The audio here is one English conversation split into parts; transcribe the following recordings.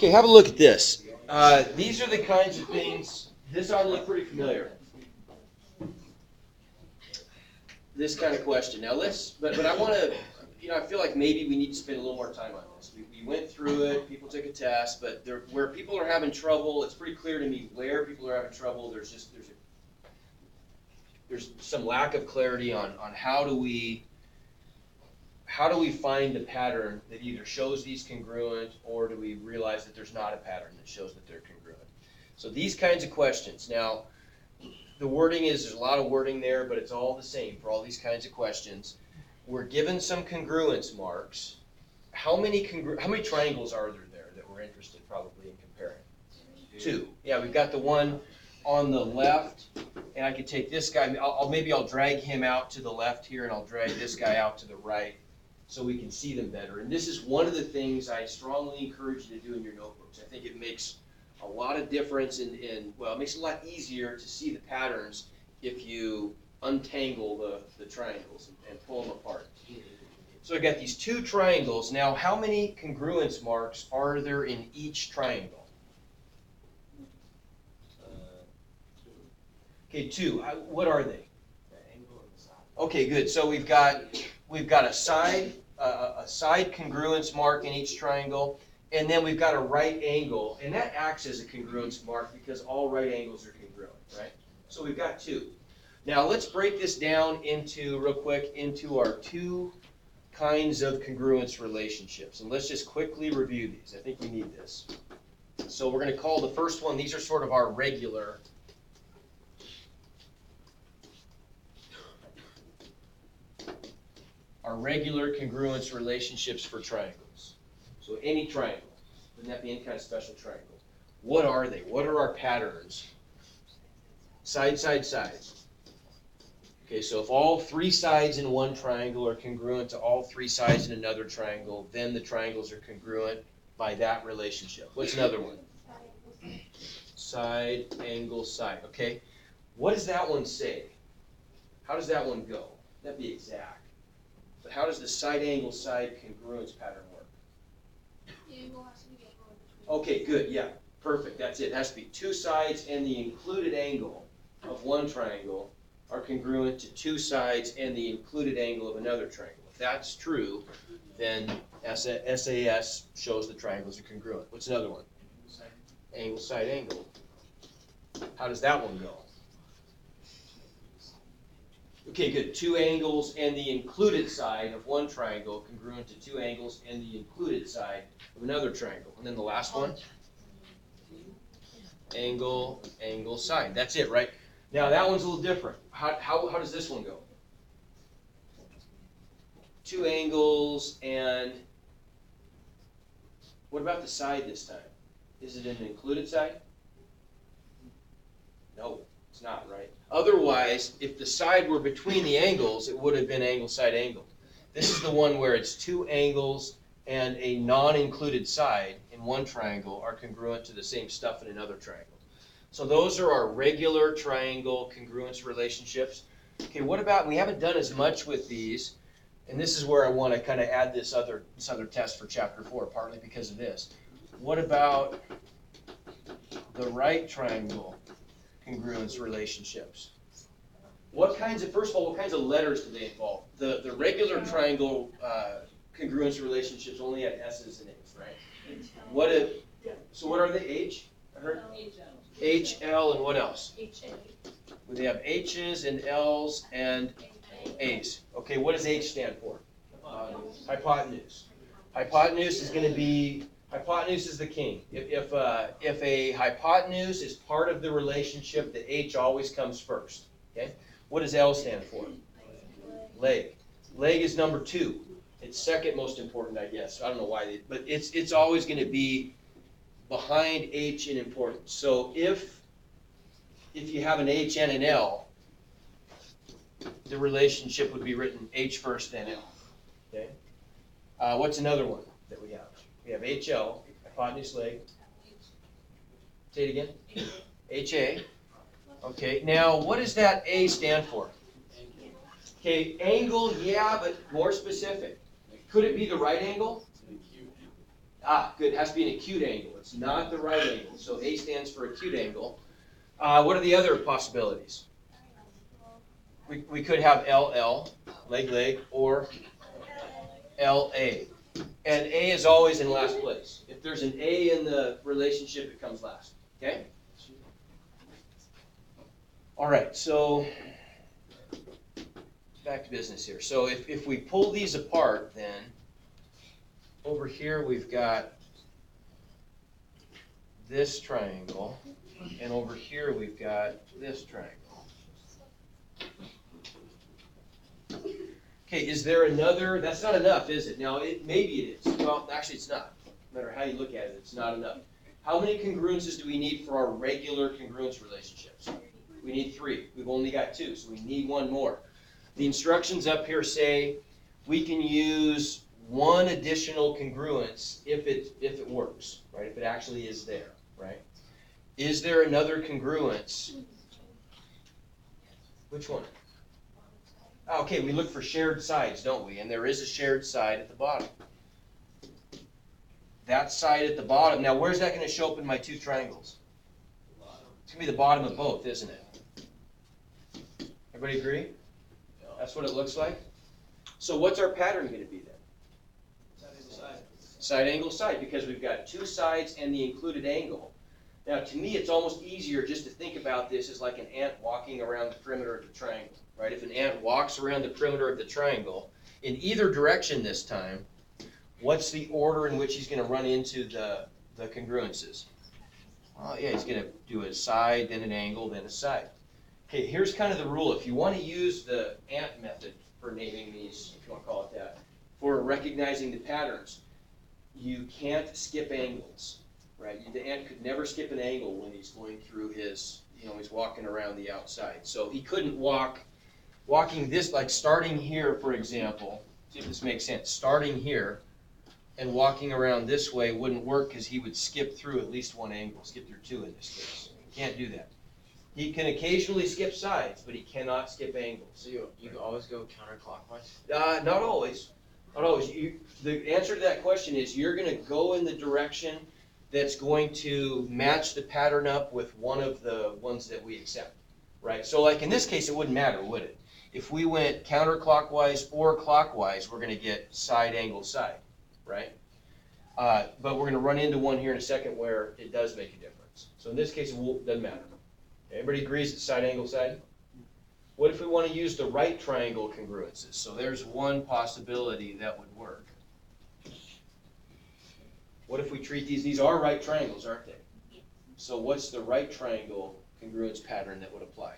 Okay, have a look at this. These are the kinds of things, this ought to look pretty familiar. This kind of question. Now but I want to, I feel like maybe we need to spend a little more time on this. We went through it, people took a test, but where people are having trouble, it's pretty clear to me where people are having trouble. There's some lack of clarity on how do we find a pattern that either shows these congruent, or do we realize that there's not a pattern that shows that they're congruent? So these kinds of questions. Now, the wording there's a lot of wording there, but it's all the same for all these kinds of questions. We're given some congruence marks. How many triangles are there that we're interested probably in comparing? Two. Yeah, we've got the one on the left, and I could take this guy. Maybe I'll drag him out to the left here, and I'll drag this guy out to the right, so we can see them better. And this is one of the things I strongly encourage you to do in your notebooks. I think it makes a lot of difference it makes it a lot easier to see the patterns if you untangle the triangles and pull them apart. So I got these two triangles. Now, how many congruence marks are there in each triangle? Okay, two. What are they? Okay, good. So we've got a side congruence mark in each triangle, and then we've got a right angle, and that acts as a congruence mark because all right angles are congruent, right? So we've got two. Now let's break this down real quick into our two kinds of congruence relationships, and let's just quickly review these. I think we need this. So we're going to call the first one, these are sort of our regular congruence relationships for triangles. So any triangle, wouldn't that be any kind of special triangle? What are they? What are our patterns? Side, side, side. Okay, so if all three sides in one triangle are congruent to all three sides in another triangle, then the triangles are congruent by that relationship. What's another one? Side, angle, side. Okay, what does that one say? How does that one go? That'd be exact. But how does the side angle side congruence pattern work? The angle has to be equal between. Okay, good, yeah, perfect, that's it. It has to be two sides and the included angle of one triangle are congruent to two sides and the included angle of another triangle. If that's true, then SAS shows the triangles are congruent. What's another one? Angle, side, angle. How does that one go? Okay, good. Two angles and the included side of one triangle congruent to two angles and the included side of another triangle. And then the last one? Angle, angle, side. That's it, right? Now that one's a little different. How does this one go? Two angles and what about the side this time? Is it an included side? No, it's not, right? Otherwise, if the side were between the angles, it would have been angle, side, angle. This is the one where it's two angles and a non-included side in one triangle are congruent to the same stuff in another triangle. So those are our regular triangle congruence relationships. Okay, what about, we haven't done as much with these, and this is where I want to kind of add this other test for chapter 4, partly because of this. What about the right triangle congruence relationships? First of all, what kinds of letters do they involve? The regular triangle congruence relationships only have S's and A's, right? So what are they? H? I heard H, L, and what else? They have H's and L's and A's. Okay, what does H stand for? Hypotenuse. Hypotenuse is going to be, hypotenuse is the king. If a hypotenuse is part of the relationship, the H always comes first. Okay? What does L stand for? Leg. Leg is number 2. It's second most important, I guess. I don't know why, but it's always going to be behind H in importance. So if you have an H and an L, the relationship would be written H first, then L. Okay. What's another one that we have? We have HL, hypotenuse leg. Say it again. HA. Okay. Now, what does that A stand for? Okay, angle, yeah, but more specific. Could it be the right angle? Good, it has to be an acute angle. It's not the right angle. So A stands for acute angle. What are the other possibilities? We could have LL, leg, or LA. And A is always in last place. If there's an A in the relationship, it comes last. Okay? All right, so back to business here. So if we pull these apart, then over here we've got this triangle, and over here we've got this triangle. Okay, is there another? That's not enough, is it? Now, maybe it is. Well, actually it's not. No matter how you look at it, it's not enough. How many congruences do we need for our regular congruence relationships? We need 3. We've only got 2, so we need 1 more. The instructions up here say we can use 1 additional congruence if it works, right? If it actually is there, right? Is there another congruence? Which one? Okay, we look for shared sides, don't we? And there is a shared side at the bottom. That side at the bottom. Now, where's that going to show up in my 2 triangles? It's going to be the bottom of both, isn't it? Everybody agree? That's what it looks like? So what's our pattern going to be then? Side angle side, because we've got 2 sides and the included angle. Now, to me, it's almost easier just to think about this as like an ant walking around the perimeter of the triangle, right? If an ant walks around the perimeter of the triangle, in either direction this time, what's the order in which he's going to run into the congruences? Oh, yeah, he's going to do a side, then an angle, then a side. Okay, here's kind of the rule. If you want to use the ant method for naming these, if you want to call it that, for recognizing the patterns, you can't skip angles, right? The ant could never skip an angle when he's going through his, he's walking around the outside. So he couldn't walking this, like starting here, for example, see if this makes sense, starting here and walking around this way wouldn't work because he would skip through at least 1 angle, skip through 2 in this case. He can't do that. He can occasionally skip sides, but he cannot skip angles. So you can always go counterclockwise? Not always. Not always. The answer to that question is you're going to go in the direction that's going to match the pattern up with one of the ones that we accept, right? So like in this case, it wouldn't matter, would it? If we went counterclockwise or clockwise, we're going to get side, angle, side, right? But we're going to run into one here in a second where it does make a difference. So in this case, it doesn't matter. Everybody agrees it's side, angle, side? What if we want to use the right triangle congruences? So there's one possibility that would work. What if we treat these are right triangles, aren't they? So what's the right triangle congruence pattern that would apply?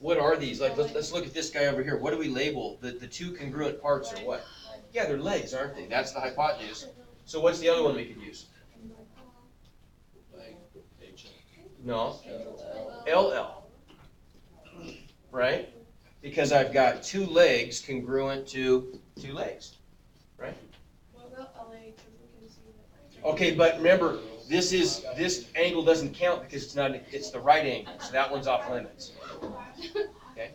What are these? Like, let's look at this guy over here. What do we label? The 2 congruent parts are what? Yeah, they're legs, aren't they? That's the hypotenuse. So what's the other one we could use? No. LL. Right? Because I've got 2 legs congruent to 2 legs. Right? What about LA? 'Cause we can see that. Okay, but remember, this angle doesn't count because it's the right angle. So that one's off limits. Okay?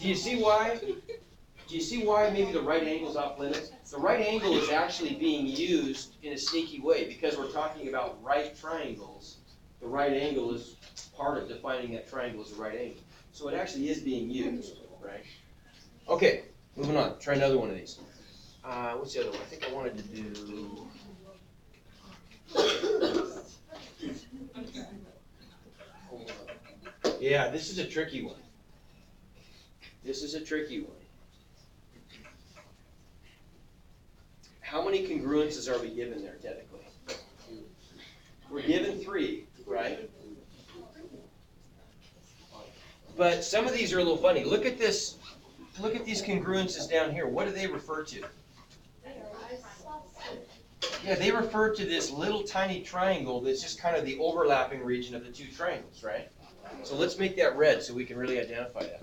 Do you see why? Do you see why maybe the right angle is off limits? The right angle is actually being used in a sneaky way because we're talking about right triangles. The right angle is part of defining that triangle as a right angle. So it actually is being used, right? Okay, moving on. Try another one of these. What's the other one? I think I wanted to do... Yeah, this is a tricky one. This is a tricky one. How many congruences are we given there, technically? We're given 3, right? But some of these are a little funny. Look at this. Look at these congruences down here. What do they refer to? Yeah, they refer to this little tiny triangle that's just kind of the overlapping region of the 2 triangles, right? So let's make that red so we can really identify that.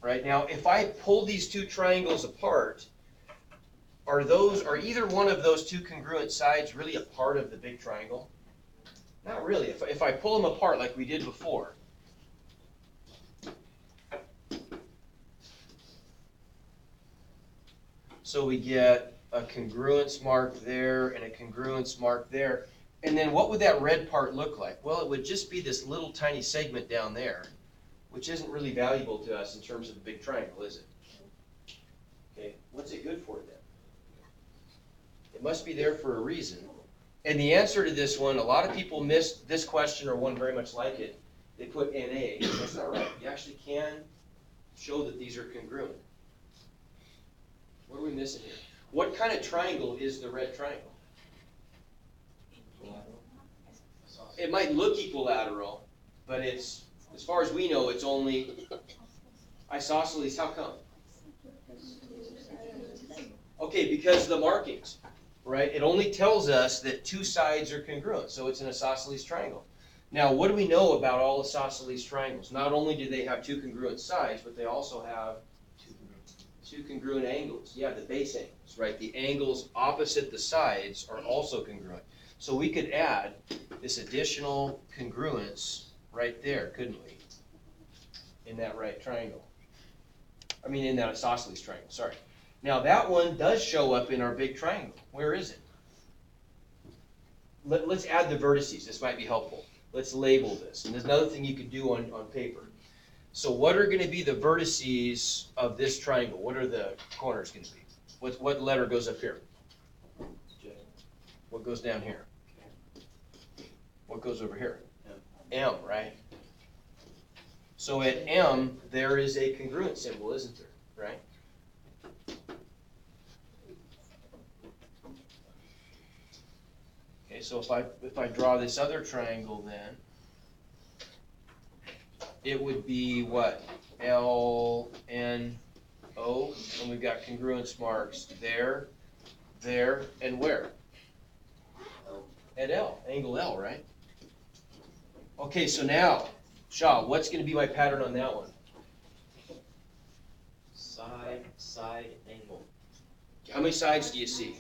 Right, now, if I pull these 2 triangles apart, are either one of those 2 congruent sides really a part of the big triangle? Not really. If I pull them apart like we did before, So we get a congruence mark there and a congruence mark there. And then what would that red part look like? Well, it would just be this little tiny segment down there, which isn't really valuable to us in terms of the big triangle, is it? Okay, what's it good for then? It must be there for a reason. And the answer to this one, a lot of people missed this question or one very much like it. They put NA. That's not right. You actually can show that these are congruent. What are we missing here? What kind of triangle is the red triangle? It might look equilateral, but it's, as far as we know, it's only isosceles. How come? Okay, because of the markings, right? It only tells us that two sides are congruent, so it's an isosceles triangle. Now, what do we know about all isosceles triangles? Not only do they have two congruent sides, but they also have two congruent angles. Yeah, the base angles, right? The angles opposite the sides are also congruent. So we could add this additional congruence right there, couldn't we? In that right triangle. I mean, in that isosceles triangle, sorry. Now that one does show up in our big triangle. Where is it? Let's add the vertices. This might be helpful. Let's label this. And there's another thing you could do on paper. So what are going to be the vertices of this triangle? What are the corners going to be? What letter goes up here? J. What goes down here? What goes over here? M, right? So at M, there is a congruent symbol, isn't there? Right? Okay, so if I draw this other triangle then, it would be what? L, N, O, and we've got congruence marks there, and where? At L, angle L, right? Okay, so now, Shaw, what's going to be my pattern on that one? Side, angle. How many sides do you see?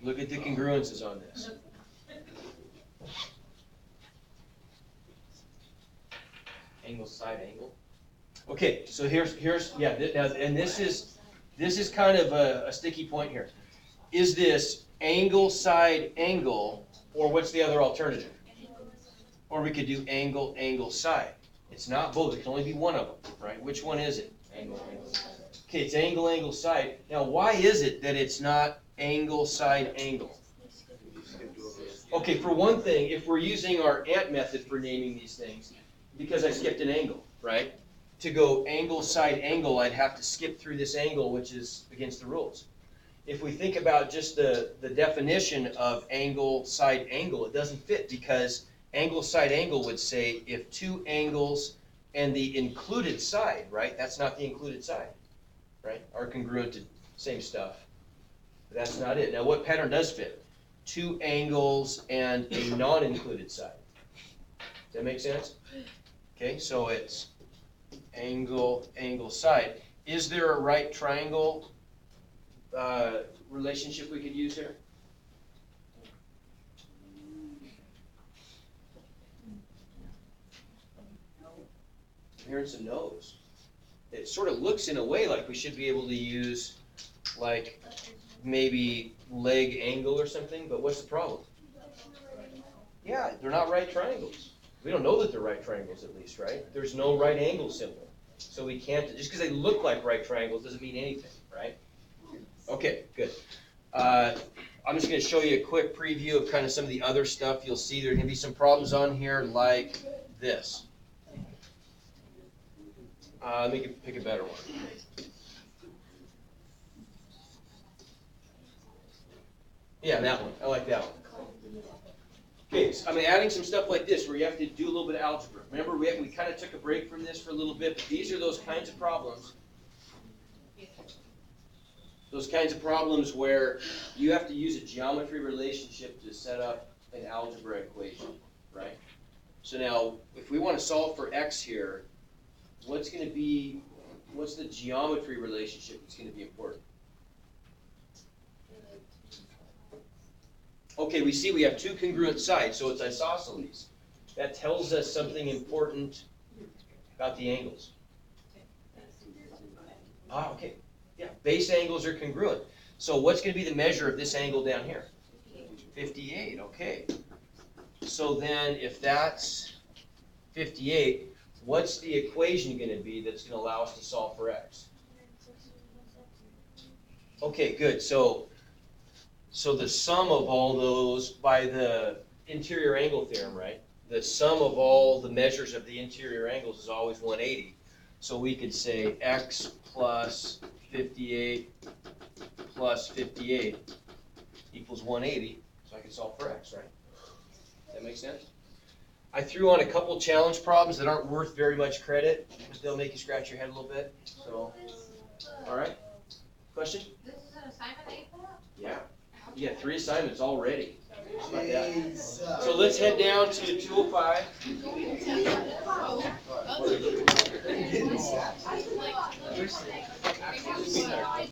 Look at the congruences on this. Angle, side, angle. Okay, so here's yeah, now, and this is kind of a sticky point here. Is this angle, side, angle, or what's the other alternative? Or we could do angle, angle, side. It's not both. It can only be one of them, right? Which one is it? Angle, side. Okay, it's angle, angle, side. Now, why is it that it's not angle, side, angle? Okay, for one thing, if we're using our ANT method for naming these things, because I skipped an angle, right? To go angle, side, angle, I'd have to skip through this angle, which is against the rules. If we think about just the definition of angle, side, angle, it doesn't fit because angle, side, angle would say if two angles and the included side, right? That's not the included side, right? Are congruent to same stuff. But that's not it. Now, what pattern does fit? Two angles and a non-included side. Does that make sense? Okay, so it's angle, angle, side. Is there a right triangle relationship we could use here? I'm hearing some no's. It sort of looks in a way like we should be able to use like maybe leg angle or something, but what's the problem? Yeah, they're not right triangles. We don't know that they're right triangles at least, right? There's no right angle symbol. So we can't, just because they look like right triangles doesn't mean anything, right? Okay, good. I'm just going to show you a quick preview of kind of some of the other stuff. You'll see there are going to be some problems on here like this. Let me pick a better one. Yeah, that one. I like that one. Okay, so I'm adding some stuff like this where you have to do a little bit of algebra. Remember, we kind of took a break from this for a little bit, but these are those kinds of problems. Those kinds of problems where you have to use a geometry relationship to set up an algebra equation, right? So now, if we want to solve for x here, what's the geometry relationship that's going to be important? Okay, we see we have two congruent sides, so it's isosceles. That tells us something important about the angles. Ah, okay. Yeah, base angles are congruent. So what's gonna be the measure of this angle down here? 58, okay. So then if that's 58, what's the equation gonna be that's gonna allow us to solve for x? Okay, good. So the sum of all those by the interior angle theorem, right? The sum of all the measures of the interior angles is always 180. So we could say x plus 58 plus 58 equals 180. So I can solve for x, right? Does that make sense? I threw on a couple challenge problems that aren't worth very much credit, but they'll make you scratch your head a little bit. So, all right. Question? This is an assignment that you put up? Yeah. You got 3 assignments already. How about that? Jesus. So let's head down to 205. Oh. What is that? Like,